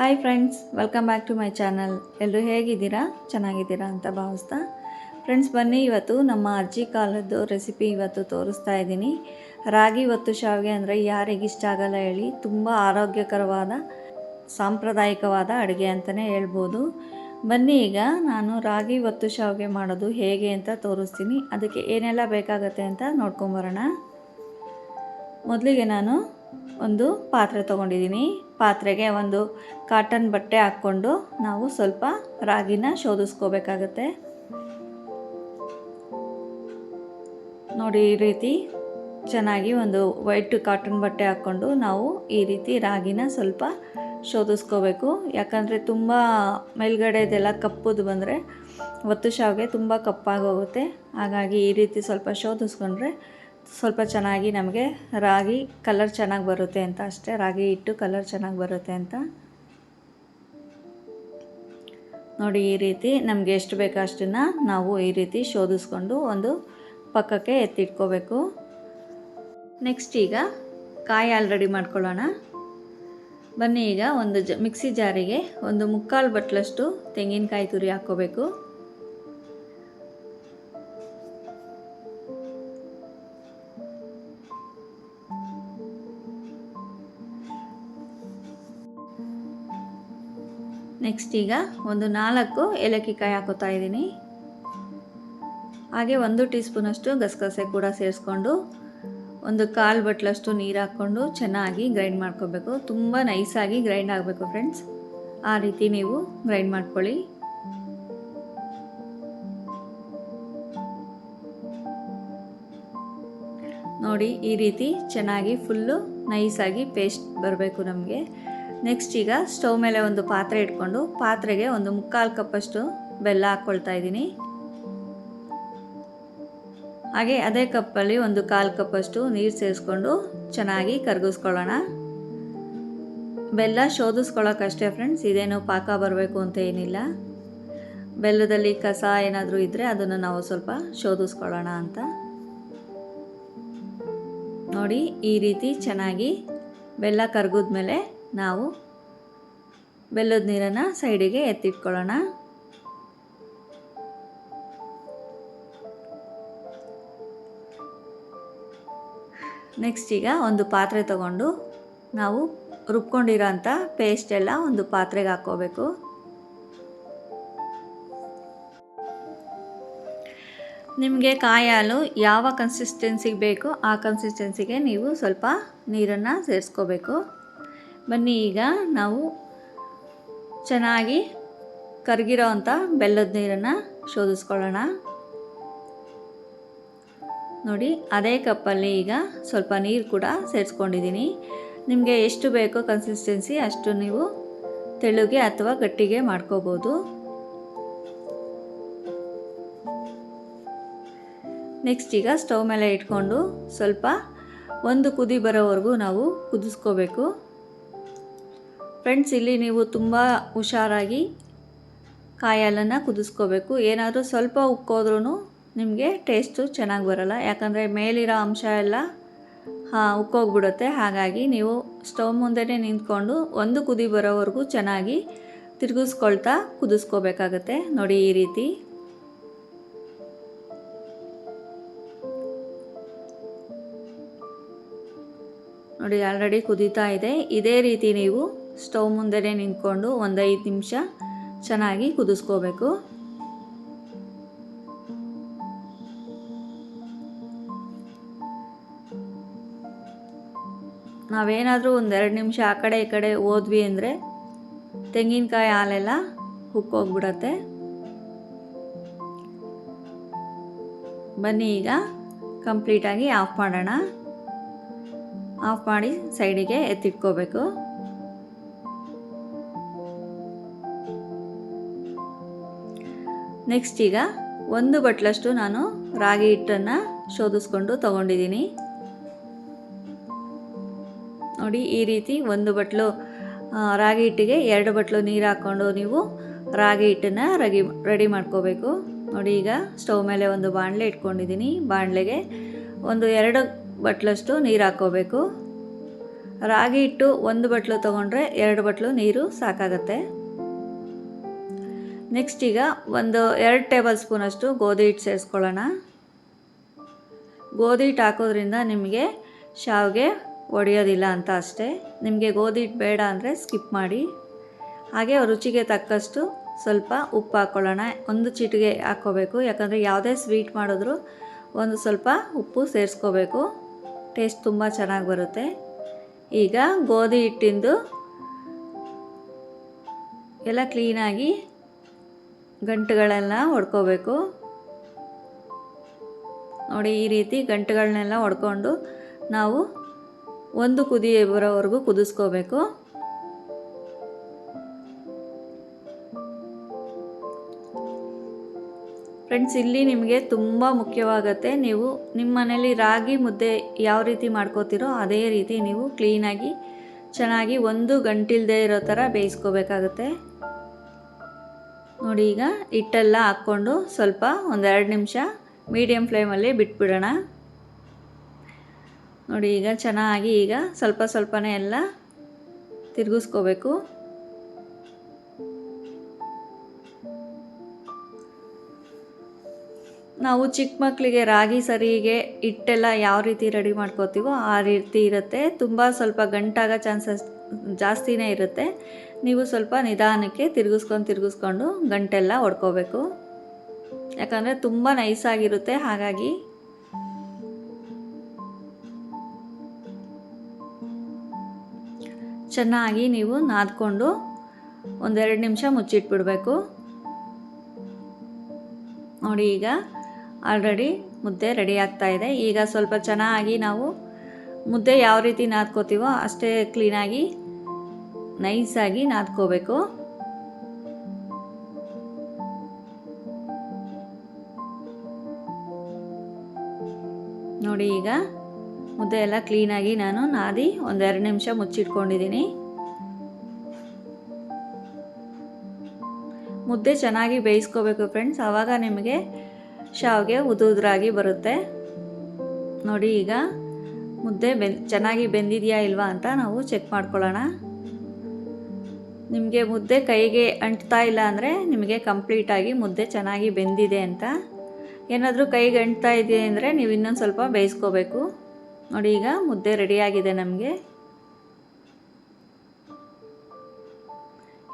Hi friends, welcome back to my channel. ಎಲ್ಲರೂ ಹೇಗಿದ್ದೀರಾ? ಚೆನ್ನಾಗಿದ್ದೀರಾ ಅಂತ ಭಾವಿಸ್ತಾ ಫ್ರೆಂಡ್ಸ್, ಬನ್ನಿ ಇವತ್ತು ನಮ್ಮ ಅಜ್ಜಿ ಕಾಲದ್ದು ರೆಸಿಪಿ ಇವತ್ತು ತೋರಿಸ್ತಾ ಇದ್ದೀನಿ. ರಾಗಿ ಒತ್ತು ಶಾವಿಗೆ ಅಂದರೆ ಯಾರಿಗಿಷ್ಟ ಆಗಲ್ಲ ಹೇಳಿ. ತುಂಬ ಆರೋಗ್ಯಕರವಾದ ಸಾಂಪ್ರದಾಯಿಕವಾದ ಅಡುಗೆ ಅಂತಲೇ ಹೇಳ್ಬೋದು. ಬನ್ನಿ ಈಗ ನಾನು ರಾಗಿ ಒತ್ತು ಶಾವಿಗೆ ಮಾಡೋದು ಹೇಗೆ ಅಂತ ತೋರಿಸ್ತೀನಿ. ಅದಕ್ಕೆ ಏನೆಲ್ಲ ಬೇಕಾಗತ್ತೆ ಅಂತ ನೋಡ್ಕೊಂಬರೋಣ. ಮೊದಲಿಗೆ ನಾನು ಒಂದು ಪಾತ್ರೆ ತೊಗೊಂಡಿದ್ದೀನಿ. ಪಾತ್ರೆಗೆ ಒಂದು ಕಾಟನ್ ಬಟ್ಟೆ ಹಾಕ್ಕೊಂಡು ನಾವು ಸ್ವಲ್ಪ ರಾಗಿನ ಶೋಧಿಸ್ಕೋಬೇಕಾಗತ್ತೆ. ನೋಡಿ, ಈ ರೀತಿ ಚೆನ್ನಾಗಿ ಒಂದು ವೈಟ್ ಕಾಟನ್ ಬಟ್ಟೆ ಹಾಕ್ಕೊಂಡು ನಾವು ಈ ರೀತಿ ರಾಗಿನ ಸ್ವಲ್ಪ ಶೋಧಿಸ್ಕೋಬೇಕು. ಯಾಕಂದರೆ ತುಂಬ ಮೇಲ್ಗಡೆದೆಲ್ಲ ಕಪ್ಪುದು ಬಂದರೆ ಒತ್ತು ಶಾವಿಗೆ ತುಂಬ ಕಪ್ಪಾಗೋಗುತ್ತೆ. ಹಾಗಾಗಿ ಈ ರೀತಿ ಸ್ವಲ್ಪ ಶೋಧಿಸ್ಕೊಂಡ್ರೆ ಸ್ವಲ್ಪ ಚೆನ್ನಾಗಿ ನಮಗೆ ರಾಗಿ ಕಲರ್ ಚೆನ್ನಾಗಿ ಬರುತ್ತೆ ಅಂತ ಅಷ್ಟೇ. ರಾಗಿ ಹಿಟ್ಟು ಕಲರ್ ಚೆನ್ನಾಗಿ ಬರುತ್ತೆ ಅಂತ. ನೋಡಿ, ಈ ರೀತಿ ನಮಗೆ ಎಷ್ಟು ಬೇಕೋ ಅಷ್ಟನ್ನು ನಾವು ಈ ರೀತಿ ಶೋಧಿಸ್ಕೊಂಡು ಒಂದು ಪಕ್ಕಕ್ಕೆ ಎತ್ತಿಟ್ಕೋಬೇಕು. ನೆಕ್ಸ್ಟ್ ಈಗ ಕಾಯಿ ಹಾಲು ರೆಡಿ ಮಾಡ್ಕೊಳ್ಳೋಣ. ಬನ್ನಿ ಈಗ ಒಂದು ಮಿಕ್ಸಿ ಜಾರಿಗೆ ಒಂದು 3/4 ಬಟ್ಲಷ್ಟು ತೆಂಗಿನಕಾಯಿ ತುರಿ ಹಾಕ್ಕೋಬೇಕು. ನೆಕ್ಸ್ಟ್ ಈಗ ಒಂದು 4 ಏಲಕ್ಕಿಕಾಯಿ ಹಾಕೋತಾ ಇದ್ದೀನಿ. ಹಾಗೆ 1 ಟೀ ಸ್ಪೂನಷ್ಟು ಗಸಗಸೆ ಕೂಡ ಸೇರಿಸ್ಕೊಂಡು ಒಂದು 1/4 ಬಟ್ಲಷ್ಟು ನೀರು ಹಾಕ್ಕೊಂಡು ಚೆನ್ನಾಗಿ ಗ್ರೈಂಡ್ ಮಾಡ್ಕೋಬೇಕು. ತುಂಬ ನೈಸಾಗಿ ಗ್ರೈಂಡ್ ಆಗಬೇಕು ಫ್ರೆಂಡ್ಸ್. ಆ ರೀತಿ ನೀವು ಗ್ರೈಂಡ್ ಮಾಡ್ಕೊಳ್ಳಿ. ನೋಡಿ, ಈ ರೀತಿ ಚೆನ್ನಾಗಿ ಫುಲ್ಲು ನೈಸಾಗಿ ಪೇಸ್ಟ್ ಬರಬೇಕು ನಮಗೆ. ನೆಕ್ಸ್ಟ್ ಈಗ ಸ್ಟವ್ ಮೇಲೆ ಒಂದು ಪಾತ್ರೆ ಇಟ್ಕೊಂಡು ಪಾತ್ರೆಗೆ ಒಂದು 3/4 ಕಪ್ಪಷ್ಟು ಬೆಲ್ಲ ಹಾಕ್ಕೊಳ್ತಾ ಇದ್ದೀನಿ. ಹಾಗೆ ಅದೇ ಕಪ್ಪಲ್ಲಿ ಒಂದು 1/4 ಕಪ್ಪಷ್ಟು ನೀರು ಸೇರಿಸ್ಕೊಂಡು ಚೆನ್ನಾಗಿ ಕರಗಿಸ್ಕೊಳ್ಳೋಣ. ಬೆಲ್ಲ ಶೋಧಿಸ್ಕೊಳ್ಳೋಕ್ಕಷ್ಟೇ ಫ್ರೆಂಡ್ಸ್, ಇದೇನು ಪಾಕ ಬರಬೇಕು ಅಂತ ಏನಿಲ್ಲ. ಬೆಲ್ಲದಲ್ಲಿ ಕಸ ಏನಾದರೂ ಇದ್ದರೆ ಅದನ್ನು ನಾವು ಸ್ವಲ್ಪ ಶೋಧಿಸ್ಕೊಳ್ಳೋಣ ಅಂತ. ನೋಡಿ, ಈ ರೀತಿ ಚೆನ್ನಾಗಿ ಬೆಲ್ಲ ಕರಗಿದ್ಮೇಲೆ ನಾವು ಬೆಲ್ಲದ ನೀರನ್ನು ಸೈಡಿಗೆ ಎತ್ತಿಟ್ಕೊಳ್ಳೋಣ. ನೆಕ್ಸ್ಟ್ ಈಗ ಒಂದು ಪಾತ್ರೆ ತಗೊಂಡು ನಾವು ರುಬ್ಕೊಂಡಿರೋ ಅಂಥ ಪೇಸ್ಟ್ ಎಲ್ಲ ಒಂದು ಪಾತ್ರೆಗೆ ಹಾಕ್ಕೋಬೇಕು. ನಿಮಗೆ ಕಾಯಿ ಹಾಲು ಯಾವ ಕನ್ಸಿಸ್ಟೆನ್ಸಿಗೆ ಬೇಕೋ ಆ ಕನ್ಸಿಸ್ಟೆನ್ಸಿಗೆ ನೀವು ಸ್ವಲ್ಪ ನೀರನ್ನು ಸೇರಿಸ್ಕೋಬೇಕು. ಬನ್ನಿ ಈಗ ನಾವು ಚೆನ್ನಾಗಿ ಕರಗಿರೋ ಅಂಥ ಬೆಲ್ಲದ ನೀರನ್ನು ಶೋಧಿಸ್ಕೊಳ್ಳೋಣ. ನೋಡಿ, ಅದೇ ಕಪ್ಪಲ್ಲಿ ಈಗ ಸ್ವಲ್ಪ ನೀರು ಕೂಡ ಸೇರಿಸ್ಕೊಂಡಿದ್ದೀನಿ. ನಿಮಗೆ ಎಷ್ಟು ಬೇಕೋ ಕನ್ಸಿಸ್ಟೆನ್ಸಿ ಅಷ್ಟು ನೀವು ತೆಳುಗೆ ಅಥವಾ ಗಟ್ಟಿಗೆ ಮಾಡ್ಕೋಬೋದು. ನೆಕ್ಸ್ಟ್ ಈಗ ಸ್ಟವ್ ಮೇಲೆ ಇಟ್ಕೊಂಡು ಸ್ವಲ್ಪ ಒಂದು ಕುದಿ ಬರೋವರೆಗೂ ನಾವು ಕುದಿಸ್ಕೋಬೇಕು. ಫ್ರೆಂಡ್ಸ್, ಇಲ್ಲಿ ನೀವು ತುಂಬ ಹುಷಾರಾಗಿ ಕಾಯಿ ಹಾಲನ್ನು ಕುದಿಸ್ಕೋಬೇಕು. ಏನಾದರೂ ಸ್ವಲ್ಪ ಉಕ್ಕೋದ್ರೂ ನಿಮಗೆ ಟೇಸ್ಟು ಚೆನ್ನಾಗಿ ಬರೋಲ್ಲ. ಯಾಕಂದರೆ ಮೇಲಿರೋ ಅಂಶ ಎಲ್ಲ ಉಕ್ಕೋಗ್ಬಿಡುತ್ತೆ. ಹಾಗಾಗಿ ನೀವು ಸ್ಟವ್ ಮುಂದೆನೇ ನಿಂತ್ಕೊಂಡು ಒಂದು ಕುದಿ ಬರೋವರೆಗೂ ಚೆನ್ನಾಗಿ ತಿರುಗಿಸ್ಕೊಳ್ತಾ ಕುದಿಸ್ಕೋಬೇಕಾಗತ್ತೆ. ನೋಡಿ, ಈ ರೀತಿ ನೋಡಿ ಆಲ್ರೆಡಿ ಕುದೀತಾ ಇದೆ. ಇದೇ ರೀತಿ ನೀವು ಸ್ಟವ್ ಮುಂದೆನೇ ನಿಂತ್ಕೊಂಡು ಒಂದು 5 ನಿಮಿಷ ಚೆನ್ನಾಗಿ ಕುದಿಸ್ಕೋಬೇಕು. ನಾವೇನಾದರೂ ಒಂದು 2 ನಿಮಿಷ ಆ ಕಡೆ ಈ ಕಡೆ ಹೋದ್ವಿ ಅಂದರೆ ತೆಂಗಿನಕಾಯಿ ಹಾಲೆಲ್ಲ ಉಕ್ಕೋಗ್ಬಿಡತ್ತೆ. ಬನ್ನಿ ಈಗ ಕಂಪ್ಲೀಟಾಗಿ ಆಫ್ ಮಾಡೋಣ. ಆಫ್ ಮಾಡಿ ಸೈಡಿಗೆ ಎತ್ತಿಟ್ಕೋಬೇಕು. ನೆಕ್ಸ್ಟ್ ಈಗ 1 ಬಟ್ಲಷ್ಟು ನಾನು ರಾಗಿ ಹಿಟ್ಟನ್ನು ಶೋಧಿಸ್ಕೊಂಡು ತೊಗೊಂಡಿದ್ದೀನಿ. ನೋಡಿ, ಈ ರೀತಿ 1 ಬಟ್ಲು ರಾಗಿ ಹಿಟ್ಟಿಗೆ 2 ಬಟ್ಲು ನೀರು ಹಾಕ್ಕೊಂಡು ನೀವು ರಾಗಿ ಹಿಟ್ಟನ್ನು ರೆಡಿ ಮಾಡ್ಕೋಬೇಕು. ನೋಡಿ, ಈಗ ಸ್ಟವ್ ಮೇಲೆ ಒಂದು ಬಾಣಲೆ ಇಟ್ಕೊಂಡಿದ್ದೀನಿ. ಬಾಣಲೆಗೆ ಒಂದು 2 ಬಟ್ಲಷ್ಟು ನೀರು ಹಾಕ್ಕೋಬೇಕು. ರಾಗಿ ಹಿಟ್ಟು 1 ಬಟ್ಲು ತೊಗೊಂಡ್ರೆ 2 ಬಟ್ಲು ನೀರು ಸಾಕಾಗತ್ತೆ. ನೆಕ್ಸ್ಟ್ ಈಗ 2 ಟೇಬಲ್ ಸ್ಪೂನಷ್ಟು ಗೋಧಿ ಹಿಟ್ಟು ಸೇರಿಸ್ಕೊಳ್ಳೋಣ. ಗೋಧಿ ಹಿಟ್ಟು ಹಾಕೋದ್ರಿಂದ ನಿಮಗೆ ಶಾವಿಗೆ ಒಡೆಯೋದಿಲ್ಲ ಅಂತ ಅಷ್ಟೇ. ನಿಮಗೆ ಗೋಧಿ ಹಿಟ್ಟು ಬೇಡ ಅಂದರೆ ಸ್ಕಿಪ್ ಮಾಡಿ. ಹಾಗೆ ರುಚಿಗೆ ತಕ್ಕಷ್ಟು ಸ್ವಲ್ಪ ಉಪ್ಪು ಹಾಕ್ಕೊಳ್ಳೋಣ. 1 ಚಿಟಿಕೆ ಹಾಕ್ಕೋಬೇಕು, ಯಾಕಂದರೆ ಯಾವುದೇ ಸ್ವೀಟ್ ಮಾಡಿದ್ರೂ ಒಂದು ಸ್ವಲ್ಪ ಉಪ್ಪು ಸೇರಿಸ್ಕೋಬೇಕು. ಟೇಸ್ಟ್ ತುಂಬ ಚೆನ್ನಾಗಿ ಬರುತ್ತೆ. ಈಗ ಗೋಧಿ ಹಿಟ್ಟಿಂದು ಎಲ್ಲ ಕ್ಲೀನಾಗಿ ಗಂಟುಗಳೆಲ್ಲ ಹೊಡ್ಕೋಬೇಕು. ನೋಡಿ, ಈ ರೀತಿ ಗಂಟುಗಳನ್ನೆಲ್ಲ ಹೊಡ್ಕೊಂಡು ನಾವು ಒಂದು ಕುದಿ ಬರೋವರೆಗೂ ಕುದಿಸ್ಕೋಬೇಕು. ಫ್ರೆಂಡ್ಸ್, ಇಲ್ಲಿ ನಿಮಗೆ ತುಂಬ ಮುಖ್ಯವಾಗುತ್ತೆ. ನೀವು ನಿಮ್ಮ ಮನೇಲಿ ರಾಗಿ ಮುದ್ದೆ ಯಾವ ರೀತಿ ಮಾಡ್ಕೋತೀರೋ ಅದೇ ರೀತಿ ನೀವು ಕ್ಲೀನಾಗಿ ಚೆನ್ನಾಗಿ ಒಂದು ಗಂಟಿಲ್ಲದೆ ಇರೋ ಥರ ಬೇಯಿಸ್ಕೋಬೇಕಾಗುತ್ತೆ. ನೋಡಿ, ಈಗ ಹಿಟ್ಟೆಲ್ಲ ಹಾಕ್ಕೊಂಡು ಸ್ವಲ್ಪ 1-2 ನಿಮಿಷ ಮೀಡಿಯಮ್ ಫ್ಲೇಮಲ್ಲಿ ಬಿಟ್ಬಿಡೋಣ. ನೋಡಿ, ಈಗ ಚೆನ್ನಾಗಿ ಈಗ ಸ್ವಲ್ಪ ಸ್ವಲ್ಪನೇ ಎಲ್ಲ ತಿರುಗಿಸ್ಕೋಬೇಕು. ನಾವು ಚಿಕ್ಕ ಮಕ್ಕಳಿಗೆ ರಾಗಿ ಸರಿಗೆ ಹಿಟ್ಟೆಲ್ಲ ಯಾವ ರೀತಿ ರೆಡಿ ಮಾಡ್ಕೋತೀವೋ ಆ ರೀತಿ ಇರುತ್ತೆ. ತುಂಬ ಸ್ವಲ್ಪ ಗಂಟಾಗೋ ಚಾನ್ಸಸ್ ಜಾಸ್ತಿನೇ ಇರುತ್ತೆ. ನೀವು ಸ್ವಲ್ಪ ನಿಧಾನಕ್ಕೆ ತಿರುಗಿಸ್ಕೊಂಡು ಗಂಟೆಲ್ಲ ಹೊಡ್ಕೋಬೇಕು, ಯಾಕಂದರೆ ತುಂಬ ನೈಸಾಗಿರುತ್ತೆ. ಹಾಗಾಗಿ ಚೆನ್ನಾಗಿ ನೀವು ನಾದ್ಕೊಂಡು 1-2 ನಿಮಿಷ ಮುಚ್ಚಿಟ್ಬಿಡಬೇಕು. ನೋಡಿ, ಈಗ ಆಲ್ರೆಡಿ ಮುದ್ದೆ ರೆಡಿ ಆಗ್ತಾ ಇದೆ. ಈಗ ಸ್ವಲ್ಪ ಚೆನ್ನಾಗಿ ನಾವು ಮುದ್ದೆ ಯಾವ ರೀತಿ ನಾದ್ಕೋತೀವೋ ಅಷ್ಟೇ ಕ್ಲೀನಾಗಿ ನೈಸಾಗಿ ನಾದ್ಕೋಬೇಕು. ನೋಡಿ, ಈಗ ಮುದ್ದೆ ಎಲ್ಲ ಕ್ಲೀನಾಗಿ ನಾನು ನಾದಿ 1-2 ನಿಮಿಷ ಮುಚ್ಚಿಟ್ಕೊಂಡಿದ್ದೀನಿ. ಮುದ್ದೆ ಚೆನ್ನಾಗಿ ಬೇಯಿಸ್ಕೋಬೇಕು ಫ್ರೆಂಡ್ಸ್, ಆವಾಗ ನಿಮಗೆ ಶಾವಿಗೆ ಉದುರಾಗಿ ಬರುತ್ತೆ. ನೋಡಿ, ಈಗ ಮುದ್ದೆ ಚೆನ್ನಾಗಿ ಬೆಂದಿದೆಯಾ ಇಲ್ವಾ ಅಂತ ನಾವು ಚೆಕ್ ಮಾಡ್ಕೊಳ್ಳೋಣ. ನಿಮಗೆ ಮುದ್ದೆ ಕೈಗೆ ಅಂಟ್ತಾ ಇಲ್ಲ ಅಂದರೆ ನಿಮಗೆ ಕಂಪ್ಲೀಟಾಗಿ ಮುದ್ದೆ ಚೆನ್ನಾಗಿ ಬೆಂದಿದೆ ಅಂತ. ಏನಾದರೂ ಕೈಗೆ ಅಂಟ್ತಾ ಇದೆ ಅಂದರೆ ನೀವು ಇನ್ನೊಂದು ಸ್ವಲ್ಪ ಬೇಯಿಸ್ಕೋಬೇಕು. ನೋಡಿ, ಈಗ ಮುದ್ದೆ ರೆಡಿಯಾಗಿದೆ ನಮಗೆ.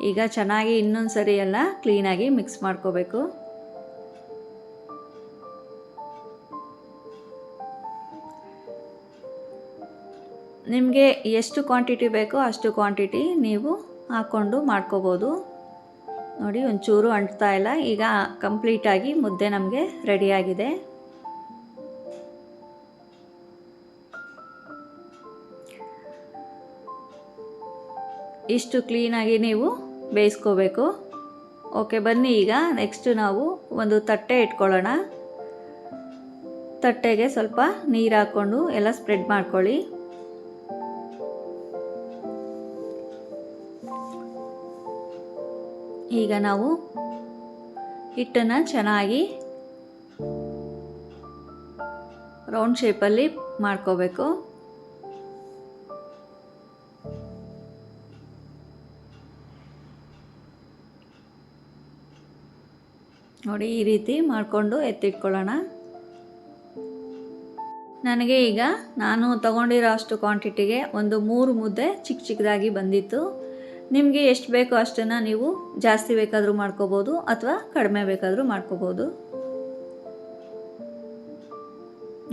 ಈಗ ಚೆನ್ನಾಗಿ ಇನ್ನೊಂದು ಸರಿ ಎಲ್ಲ ಕ್ಲೀನಾಗಿ ಮಿಕ್ಸ್ ಮಾಡ್ಕೋಬೇಕು. ನಿಮಗೆ ಎಷ್ಟು ಕ್ವಾಂಟಿಟಿ ಬೇಕೋ ಅಷ್ಟು ಕ್ವಾಂಟಿಟಿ ನೀವು ಹಾಕ್ಕೊಂಡು ಮಾಡ್ಕೋಬೋದು. ನೋಡಿ, ಒಂಚೂರು ಅಂಟ್ತಾ ಇಲ್ಲ. ಈಗ ಕಂಪ್ಲೀಟಾಗಿ ಮುದ್ದೆ ನಮಗೆ ರೆಡಿಯಾಗಿದೆ. ಇಷ್ಟು ಕ್ಲೀನಾಗಿ ನೀವು ಬೇಯಿಸ್ಕೋಬೇಕು. ಓಕೆ, ಬನ್ನಿ ಈಗ ನೆಕ್ಸ್ಟ್ ನಾವು ಒಂದು ತಟ್ಟೆ ಇಟ್ಕೊಳ್ಳೋಣ. ತಟ್ಟೆಗೆ ಸ್ವಲ್ಪ ನೀರು ಹಾಕ್ಕೊಂಡು ಎಲ್ಲ ಸ್ಪ್ರೆಡ್ ಮಾಡ್ಕೊಳ್ಳಿ. ಈಗ ನಾವು ಹಿಟ್ಟನ್ನು ಚೆನ್ನಾಗಿ ರೌಂಡ್ ಶೇಪಲ್ಲಿ ಮಾಡ್ಕೋಬೇಕು. ನೋಡಿ, ಈ ರೀತಿ ಮಾಡಿಕೊಂಡು ಎತ್ತಿಟ್ಕೊಳ್ಳೋಣ. ನನಗೆ ಈಗ ನಾನು ತಗೊಂಡಿರೋ ಅಷ್ಟು ಕ್ವಾಂಟಿಟಿಗೆ ಒಂದು 3 ಮುದ್ದೆ ಚಿಕ್ಕದಾಗಿ ಬಂದಿತ್ತು. ನಿಮಗೆ ಎಷ್ಟು ಬೇಕೋ ಅಷ್ಟನ್ನು ನೀವು ಜಾಸ್ತಿ ಬೇಕಾದರೂ ಮಾಡ್ಕೋಬೋದು ಅಥವಾ ಕಡಿಮೆ ಬೇಕಾದರೂ ಮಾಡ್ಕೋಬೋದು.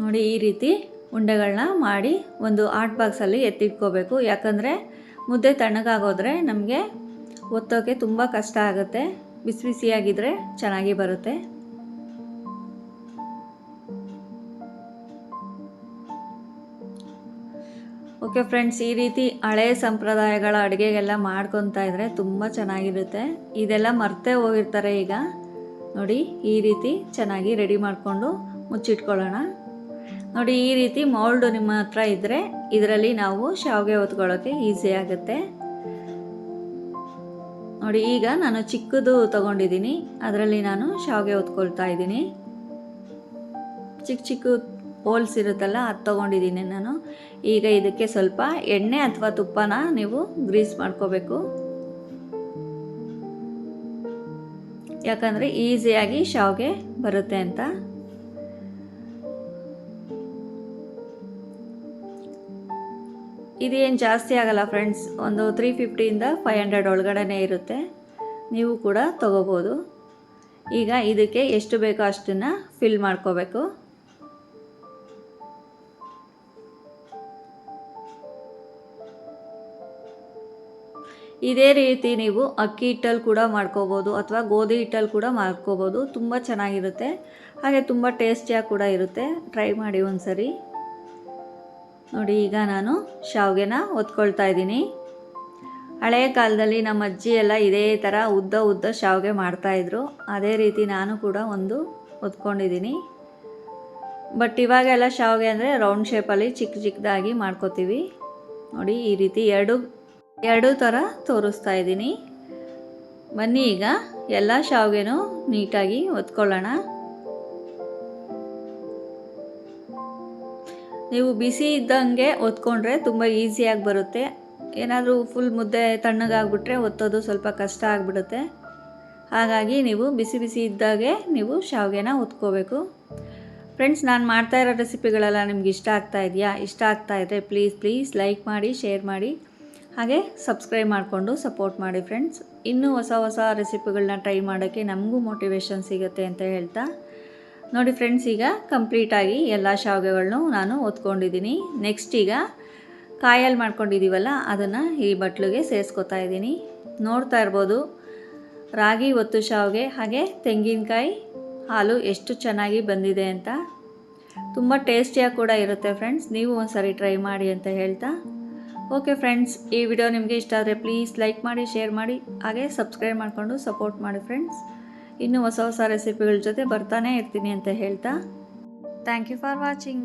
ನೋಡಿ, ಈ ರೀತಿ ಉಂಡೆಗಳನ್ನ ಮಾಡಿ ಒಂದು ಆಟ್ ಬಾಕ್ಸಲ್ಲಿ ಎತ್ತಿಟ್ಕೋಬೇಕು. ಯಾಕಂದರೆ ಮುದ್ದೆ ತಣ್ಣಗಾಗೋದ್ರೆ ನಮಗೆ ಒತ್ತೋಕ್ಕೆ ತುಂಬ ಕಷ್ಟ ಆಗುತ್ತೆ. ಬಿಸಿ ಬಿಸಿಯಾಗಿದ್ದರೆ ಚೆನ್ನಾಗಿ ಬರುತ್ತೆ. ಓಕೆ ಫ್ರೆಂಡ್ಸ್, ಈ ರೀತಿ ಹಳೆಯ ಸಂಪ್ರದಾಯಗಳ ಅಡುಗೆಗೆಲ್ಲ ಮಾಡ್ಕೊತಾ ಇದ್ದರೆ ತುಂಬ ಚೆನ್ನಾಗಿರುತ್ತೆ. ಇದೆಲ್ಲ ಮರ್ತೇ ಹೋಗಿರ್ತಾರೆ ಈಗ. ನೋಡಿ, ಈ ರೀತಿ ಚೆನ್ನಾಗಿ ರೆಡಿ ಮಾಡಿಕೊಂಡು ಮುಚ್ಚಿಟ್ಕೊಳ್ಳೋಣ. ನೋಡಿ, ಈ ರೀತಿ ಮೌಲ್ಡು ನಿಮ್ಮ ಹತ್ರ ಇದ್ದರೆ ಇದರಲ್ಲಿ ನಾವು ಶಾವಿಗೆ ಹೊತ್ಕೊಳ್ಳೋಕ್ಕೆ ಈಸಿ ಆಗುತ್ತೆ. ನೋಡಿ, ಈಗ ನಾನು ಚಿಕ್ಕದು ತೊಗೊಂಡಿದ್ದೀನಿ, ಅದರಲ್ಲಿ ನಾನು ಶಾವಿಗೆ ಹೊತ್ಕೊಳ್ತಾ ಇದ್ದೀನಿ. ಚಿಕ್ಕ ಹೋಲ್ಸ್ ಇರುತ್ತಲ್ಲ ಅದು ತೊಗೊಂಡಿದ್ದೀನಿ ನಾನು. ಈಗ ಇದಕ್ಕೆ ಸ್ವಲ್ಪ ಎಣ್ಣೆ ಅಥವಾ ತುಪ್ಪನ ನೀವು ಗ್ರೀಸ್ ಮಾಡ್ಕೋಬೇಕು, ಯಾಕಂದರೆ ಈಸಿಯಾಗಿ ಶಾವಿಗೆ ಬರುತ್ತೆ ಅಂತ. ಇದೇನು ಜಾಸ್ತಿ ಆಗಲ್ಲ ಫ್ರೆಂಡ್ಸ್, ಒಂದು 350ಇಂದ 500 ಒಳಗಡೆ ಇರುತ್ತೆ, ನೀವು ಕೂಡ ತೊಗೋಬೋದು. ಈಗ ಇದಕ್ಕೆ ಎಷ್ಟು ಬೇಕೋ ಅಷ್ಟನ್ನು ಫಿಲ್ ಮಾಡ್ಕೋಬೇಕು. ಇದೇ ರೀತಿ ನೀವು ಅಕ್ಕಿ ಹಿಟ್ಟಲ್ಲಿ ಕೂಡ ಮಾಡ್ಕೋಬೋದು ಅಥವಾ ಗೋಧಿ ಹಿಟ್ಟಲ್ಲಿ ಕೂಡ ಮಾಡ್ಕೋಬೋದು, ತುಂಬ ಚೆನ್ನಾಗಿರುತ್ತೆ, ಹಾಗೆ ತುಂಬ ಟೇಸ್ಟಿಯಾಗಿ ಕೂಡ ಇರುತ್ತೆ. ಟ್ರೈ ಮಾಡಿ ಒಂದು ಸರಿ. ನೋಡಿ, ಈಗ ನಾನು ಶಾವಿಗೆನ ಒತ್ಕೊಳ್ತಾ ಇದ್ದೀನಿ. ಹಳೆಯ ಕಾಲದಲ್ಲಿ ನಮ್ಮ ಅಜ್ಜಿ ಎಲ್ಲ ಇದೇ ಥರ ಉದ್ದ ಶಾವಿಗೆ ಮಾಡ್ತಾಯಿದ್ರು, ಅದೇ ರೀತಿ ನಾನು ಕೂಡ ಒಂದು ಒತ್ಕೊಂಡಿದ್ದೀನಿ. ಬಟ್ ಇವಾಗೆಲ್ಲ ಶಾವಿಗೆ ಅಂದರೆ ರೌಂಡ್ ಶೇಪಲ್ಲಿ ಚಿಕ್ಕದಾಗಿ ಮಾಡ್ಕೋತೀವಿ. ನೋಡಿ, ಈ ರೀತಿ ಎರಡು ಥರ ತೋರಿಸ್ತಾ ಇದ್ದೀನಿ. ಬನ್ನಿ ಈಗ ಎಲ್ಲ ಶಾವಿಗೆನೂ ನೀಟಾಗಿ ಒತ್ಕೊಳ್ಳೋಣ. ನೀವು ಬಿಸಿ ಇದ್ದಂಗೆ ಒತ್ಕೊಂಡ್ರೆ ತುಂಬ ಈಸಿಯಾಗಿ ಬರುತ್ತೆ. ಏನಾದರೂ ಫುಲ್ ಮುದ್ದೆ ತಣ್ಣಗಾಗ್ಬಿಟ್ರೆ ಒತ್ತೋದು ಸ್ವಲ್ಪ ಕಷ್ಟ ಆಗಿಬಿಡುತ್ತೆ. ಹಾಗಾಗಿ ನೀವು ಬಿಸಿ ಇದ್ದಾಗೆ ನೀವು ಶಾವಿಗೆನ ಒತ್ಕೋಬೇಕು. ಫ್ರೆಂಡ್ಸ್, ನಾನು ಮಾಡ್ತಾ ಇರೋ ರೆಸಿಪಿಗಳೆಲ್ಲ ನಿಮ್ಗೆ ಇಷ್ಟ ಆಗ್ತಾ ಇದೆಯಾ? ಇಷ್ಟ ಆಗ್ತಾ ಇದ್ದರೆ ಪ್ಲೀಸ್ ಲೈಕ್ ಮಾಡಿ, ಶೇರ್ ಮಾಡಿ, ಹಾಗೆ ಸಬ್ಸ್ಕ್ರೈಬ್ ಮಾಡಿಕೊಂಡು ಸಪೋರ್ಟ್ ಮಾಡಿ ಫ್ರೆಂಡ್ಸ್. ಇನ್ನೂ ಹೊಸ ರೆಸಿಪಿಗಳನ್ನ ಟ್ರೈ ಮಾಡೋಕ್ಕೆ ನಮಗೂ ಮೋಟಿವೇಶನ್ ಸಿಗುತ್ತೆ ಅಂತ ಹೇಳ್ತಾ, ನೋಡಿ ಫ್ರೆಂಡ್ಸ್, ಈಗ ಕಂಪ್ಲೀಟಾಗಿ ಎಲ್ಲ ಶಾವಿಗೆಗಳನ್ನೂ ನಾನು ಒತ್ಕೊಂಡಿದ್ದೀನಿ. ನೆಕ್ಸ್ಟ್ ಈಗ ಕಾಯಲ್ಲಿ ಮಾಡ್ಕೊಂಡಿದ್ದೀವಲ್ಲ ಅದನ್ನು ಈ ಬಟ್ಲಿಗೆ ಸೇರಿಸ್ಕೊತಾ ಇದ್ದೀನಿ. ನೋಡ್ತಾ ಇರ್ಬೋದು ರಾಗಿ ಒತ್ತು ಶಾವಿಗೆ ಹಾಗೆ ತೆಂಗಿನಕಾಯಿ ಹಾಲು ಎಷ್ಟು ಚೆನ್ನಾಗಿ ಬಂದಿದೆ ಅಂತ. ತುಂಬ ಟೇಸ್ಟಿಯಾಗಿ ಕೂಡ ಇರುತ್ತೆ ಫ್ರೆಂಡ್ಸ್, ನೀವು ಒಂದು ಸರಿ ಟ್ರೈ ಮಾಡಿ ಅಂತ ಹೇಳ್ತಾ, ಓಕೆ ಫ್ರೆಂಡ್ಸ್, ಈ ವಿಡಿಯೋ ನಿಮಗೆ ಇಷ್ಟ ಆದರೆ ಪ್ಲೀಸ್ ಲೈಕ್ ಮಾಡಿ, ಶೇರ್ ಮಾಡಿ, ಹಾಗೆ ಸಬ್ಸ್ಕ್ರೈಬ್ ಮಾಡಿಕೊಂಡು ಸಪೋರ್ಟ್ ಮಾಡಿ ಫ್ರೆಂಡ್ಸ್. ಇನ್ನೂ ಹೊಸ ರೆಸಿಪಿಗಳ ಜೊತೆ ಬರ್ತಾನೆ ಇರ್ತೀನಿ ಅಂತ ಹೇಳ್ತಾ, ಥ್ಯಾಂಕ್ ಯು ಫಾರ್ ವಾಚಿಂಗ್.